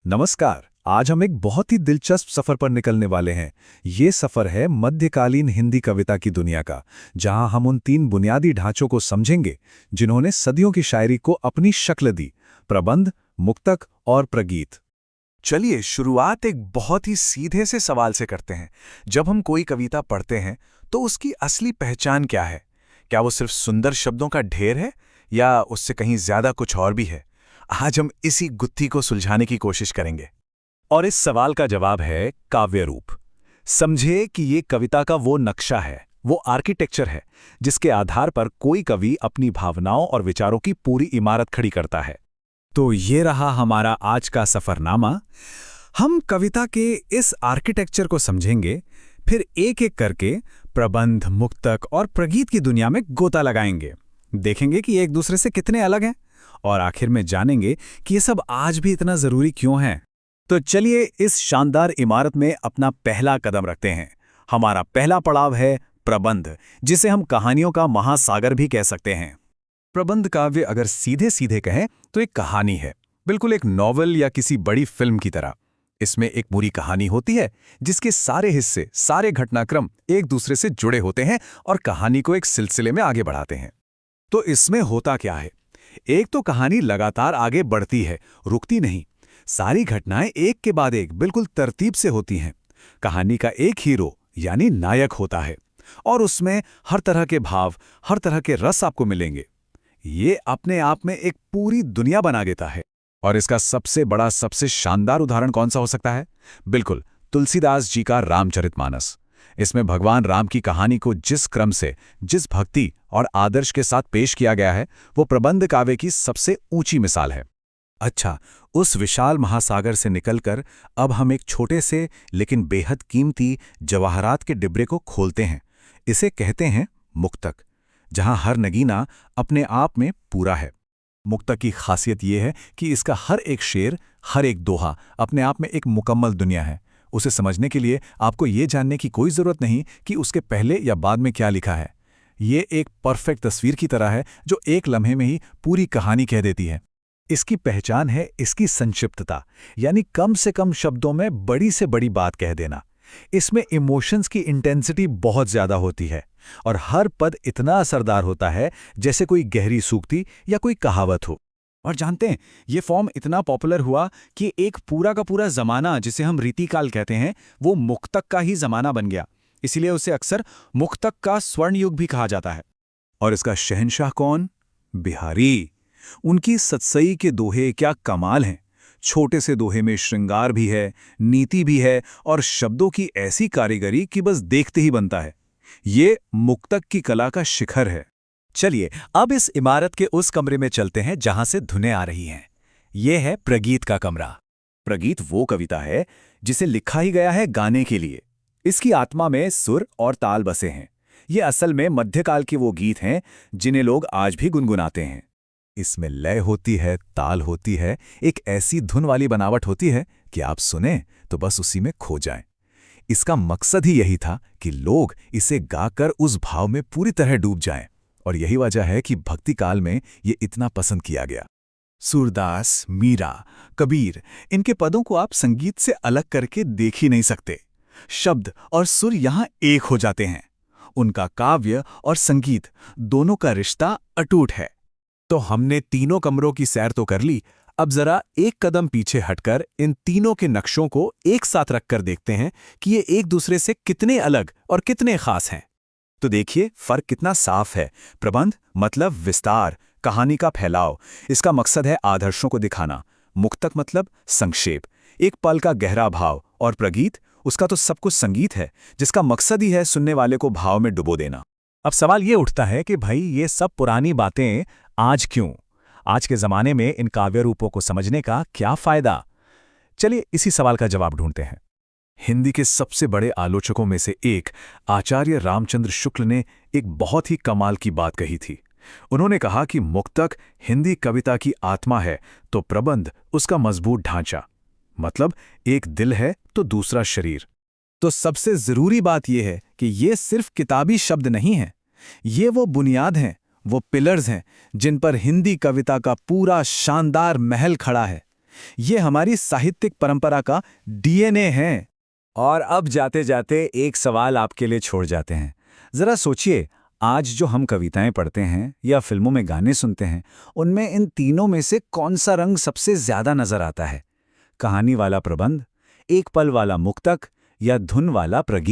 नमस्कार। आज हम एक बहुत ही दिलचस्प सफर पर निकलने वाले हैं। ये सफर है मध्यकालीन हिंदी कविता की दुनिया का, जहां हम उन तीन बुनियादी ढांचों को समझेंगे जिन्होंने सदियों की शायरी को अपनी शक्ल दी: प्रबंध, मुक्तक और प्रगीत। चलिए शुरुआत एक बहुत ही सीधे से सवाल से करते हैं। जब हम कोई कविता पढ़ते हैं तो उसकी असली पहचान क्या है? क्या वो सिर्फ सुंदर शब्दों का ढेर है या उससे कहीं ज्यादा कुछ और भी है? आज हम इसी गुत्थी को सुलझाने की कोशिश करेंगे। और इस सवाल का जवाब है काव्य रूप। समझे कि ये कविता का वो नक्शा है, वो आर्किटेक्चर है, जिसके आधार पर कोई कवि अपनी भावनाओं और विचारों की पूरी इमारत खड़ी करता है। तो ये रहा हमारा आज का सफरनामा। हम कविता के इस आर्किटेक्चर को समझेंगे, फिर एक एक करके प्रबंध, मुक्तक और प्रगीत की दुनिया में गोता लगाएंगे, देखेंगे कि ये एक दूसरे से कितने अलग हैं, और आखिर में जानेंगे कि ये सब आज भी इतना जरूरी क्यों है। तो चलिए इस शानदार इमारत में अपना पहला कदम रखते हैं। हमारा पहला पड़ाव है प्रबंध, जिसे हम कहानियों का महासागर भी कह सकते हैं। प्रबंध काव्य अगर सीधे सीधे कहें तो एक कहानी है, बिल्कुल एक नॉवल या किसी बड़ी फिल्म की तरह। इसमें एक पूरी कहानी होती है जिसके सारे हिस्से, सारे घटनाक्रम एक दूसरे से जुड़े होते हैं और कहानी को एक सिलसिले में आगे बढ़ाते हैं। तो इसमें होता क्या है? एक तो कहानी लगातार आगे बढ़ती है, रुकती नहीं। सारी घटनाएं एक के बाद एक बिल्कुल तरतीब से होती हैं। कहानी का एक हीरो यानी नायक होता है और उसमें हर तरह के भाव, हर तरह के रस आपको मिलेंगे। ये अपने आप में एक पूरी दुनिया बना देता है। और इसका सबसे बड़ा, सबसे शानदार उदाहरण कौन सा हो सकता है? बिल्कुल तुलसीदास जी का रामचरितमानस। इसमें भगवान राम की कहानी को जिस क्रम से, जिस भक्ति और आदर्श के साथ पेश किया गया है, वो प्रबंध काव्य की सबसे ऊंची मिसाल है। अच्छा, उस विशाल महासागर से निकलकर अब हम एक छोटे से लेकिन बेहद कीमती जवाहरात के डिब्बे को खोलते हैं। इसे कहते हैं मुक्तक, जहां हर नगीना अपने आप में पूरा है। मुक्तक की खासियत यह है कि इसका हर एक शेर, हर एक दोहा अपने आप में एक मुकम्मल दुनिया है। उसे समझने के लिए आपको ये जानने की कोई ज़रूरत नहीं कि उसके पहले या बाद में क्या लिखा है। ये एक परफेक्ट तस्वीर की तरह है जो एक लम्हे में ही पूरी कहानी कह देती है। इसकी पहचान है इसकी संक्षिप्तता, यानी कम से कम शब्दों में बड़ी से बड़ी बात कह देना। इसमें इमोशंस की इंटेंसिटी बहुत ज़्यादा होती है और हर पद इतना असरदार होता है जैसे कोई गहरी सूक्ति या कोई कहावत हो। और जानते हैं, ये फॉर्म इतना पॉपुलर हुआ कि एक पूरा का पूरा ज़माना, जिसे हम रीतिकाल कहते हैं, वो मुक्तक का ही ज़माना बन गया। इसीलिए उसे अक्सर मुक्तक का स्वर्ण युग भी कहा जाता है। और इसका शहंशाह कौन? बिहारी। उनकी सतसई के दोहे क्या कमाल हैं। छोटे से दोहे में श्रृंगार भी है, नीति भी है और शब्दों की ऐसी कारीगरी कि बस देखते ही बनता है। ये मुक्तक की कला का शिखर है। चलिए अब इस इमारत के उस कमरे में चलते हैं जहां से धुनें आ रही हैं। यह है प्रगीत का कमरा। प्रगीत वो कविता है जिसे लिखा ही गया है गाने के लिए। इसकी आत्मा में सुर और ताल बसे हैं। ये असल में मध्यकाल के वो गीत हैं जिन्हें लोग आज भी गुनगुनाते हैं। इसमें लय होती है, ताल होती है, एक ऐसी धुन वाली बनावट होती है कि आप सुने तो बस उसी में खो जाएं। इसका मकसद ही यही था कि लोग इसे गाकर उस भाव में पूरी तरह डूब जाएं, और यही वजह है कि भक्ति काल में ये इतना पसंद किया गया। सूरदास, मीरा, कबीर, इनके पदों को आप संगीत से अलग करके देख ही नहीं सकते। शब्द और सुर यहां एक हो जाते हैं। उनका काव्य और संगीत दोनों का रिश्ता अटूट है। तो हमने तीनों कमरों की सैर तो कर ली। अब जरा एक कदम पीछे हटकर इन तीनों के नक्शों को एक साथ रखकर देखते हैं कि ये एक दूसरे से कितने अलग और कितने खास हैं। तो देखिए फर्क कितना साफ है। प्रबंध मतलब विस्तार, कहानी का फैलाव, इसका मकसद है आदर्शों को दिखाना। मुक्तक मतलब संक्षेप, एक पल का गहरा भाव। और प्रगीत, उसका तो सब कुछ संगीत है जिसका मकसद ही है सुनने वाले को भाव में डुबो देना। अब सवाल ये उठता है कि भाई ये सब पुरानी बातें आज क्यों? आज के ज़माने में इन काव्य रूपों को समझने का क्या फ़ायदा? चलिए इसी सवाल का जवाब ढूंढते हैं। हिंदी के सबसे बड़े आलोचकों में से एक आचार्य रामचंद्र शुक्ल ने एक बहुत ही कमाल की बात कही थी। उन्होंने कहा कि मुक्तक हिंदी कविता की आत्मा है तो प्रबंध उसका मजबूत ढांचा। मतलब एक दिल है तो दूसरा शरीर। तो सबसे ज़रूरी बात यह है कि ये सिर्फ किताबी शब्द नहीं हैं। ये वो बुनियाद हैं, वो पिलर्स हैं जिन पर हिंदी कविता का पूरा शानदार महल खड़ा है। ये हमारी साहित्यिक परंपरा का डीएनए है। और अब जाते जाते एक सवाल आपके लिए छोड़ जाते हैं। जरा सोचिए, आज जो हम कविताएं पढ़ते हैं या फिल्मों में गाने सुनते हैं, उनमें इन तीनों में से कौन सा रंग सबसे ज्यादा नजर आता है? कहानी वाला प्रबंध, एक पल वाला मुक्तक या धुन वाला प्रगीत?